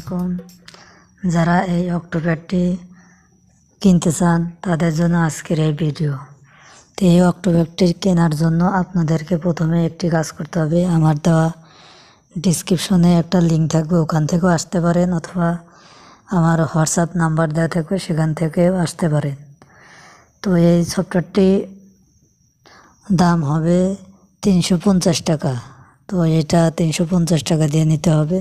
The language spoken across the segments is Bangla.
আলাইকুম। যারা এই অক্টোপ্যাডটি কিনতে চান তাদের জন্য আজকের এই ভিডিও। তো এই অক্টোপ্যাডটি কেনার জন্য আপনাদেরকে প্রথমে একটি কাজ করতে হবে। আমার দেওয়া ডিসক্রিপশনে একটা লিঙ্ক থাকবে, ওখান থেকেও আসতে পারেন, অথবা আমার হোয়াটসঅ্যাপ নাম্বার দেওয়া থাকবে, সেখান থেকেও আসতে পারেন। তো এই সফটওয়্যারটি দাম হবে 350 টাকা। তো এটা 350 টাকা দিয়ে নিতে হবে।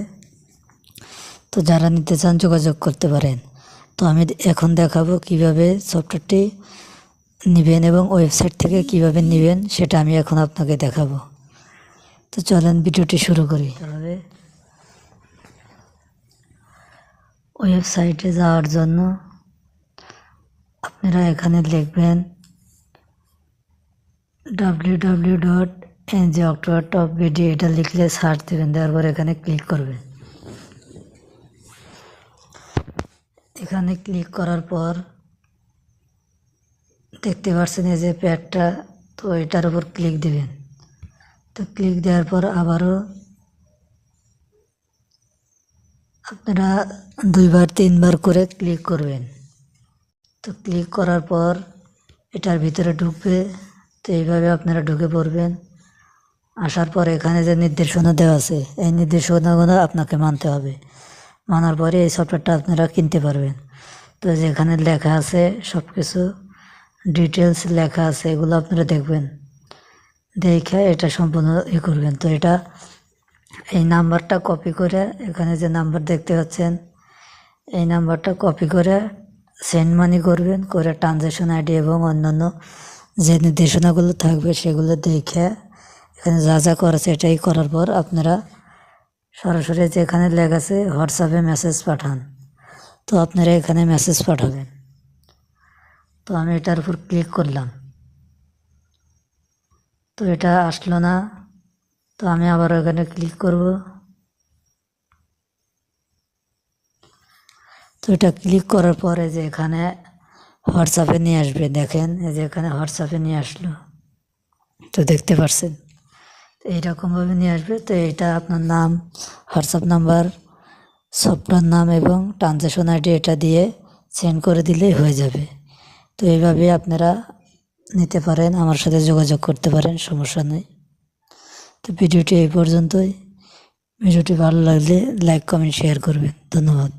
তো যারা নিতে চান যোগাযোগ করতে পারেন। তো আমি এখন দেখাবো কিভাবে সফটওয়্যারটি নেবেন এবং ওয়েবসাইট থেকে কিভাবে নেবেন সেটা আমি এখন আপনাকে দেখাবো। তো চলেন ভিডিওটি শুরু করি। তবে ওয়েবসাইটে যাওয়ার জন্য আপনারা এখানে লিখবেন www.ngoctober.bd। এটা লিখলে সার্চ দেবেন, দেওয়ার পর এখানে ক্লিক করবেন। এখানে ক্লিক করার পর দেখতে পাচ্ছেন এই যে প্যাডটা, তো এটার উপর ক্লিক দিবেন। তো ক্লিক দেওয়ার পর আবারও আপনারা 2-3 বার করে ক্লিক করবেন। তো ক্লিক করার পর এটার ভিতরে ঢুকবে। তো এইভাবে আপনারা ঢুকে পড়বেন। আসার পর এখানে যে নির্দেশনা দেওয়া আছে, এই নির্দেশনাগুলো আপনাকে মানতে হবে। মানার পরে এই সফটওয়্যারটা আপনারা কিনতে পারবেন। তো যেখানে লেখা আছে সব কিছু ডিটেলস লেখা আছে, এগুলো আপনারা দেখবেন, দেখে এটা সম্পূর্ণ করবেন। তো এটা এই নাম্বারটা কপি করে, এখানে যে নাম্বার দেখতে পাচ্ছেন এই নাম্বারটা কপি করে সেন্ড মানি করবেন, করে ট্রানজ্যাকশন আইডি এবং অন্যান্য যে নির্দেশনাগুলো থাকবে সেগুলো দেখে এখানে যা যা করেছে এটাই করার পর আপনারা সরাসরি যেখানে লেখা আছে হোয়াটসঅ্যাপে মেসেজ পাঠান। তো আপনারা এখানে মেসেজ পাঠাবেন। তো আমি এটার উপর ক্লিক করলাম। তো এটা আসলো না। তো আমি আবার এখানে ক্লিক করব। তো এটা ক্লিক করার পরে যে এখানে হোয়াটসঅ্যাপে নিয়ে আসবে, দেখেন এই যে এখানে হোয়াটসঅ্যাপে নিয়ে আসলো। তো দেখতে পাচ্ছেন এইরকমভাবে নিয়ে আসবে। তো এটা আপনার নাম, হোয়াটসঅ্যাপ নাম্বার, সফটওয়্যার নাম এবং ট্রানজ্যাকশন আইডি এটা দিয়ে সেন্ড করে দিলেই হয়ে যাবে। তো এইভাবে আপনারা নিতে পারেন, আমার সাথে যোগাযোগ করতে পারেন, সমস্যা নেই। তো ভিডিওটি এই পর্যন্তই। ভিডিওটি ভালো লাগলে লাইক, কমেন্ট, শেয়ার করবেন। ধন্যবাদ।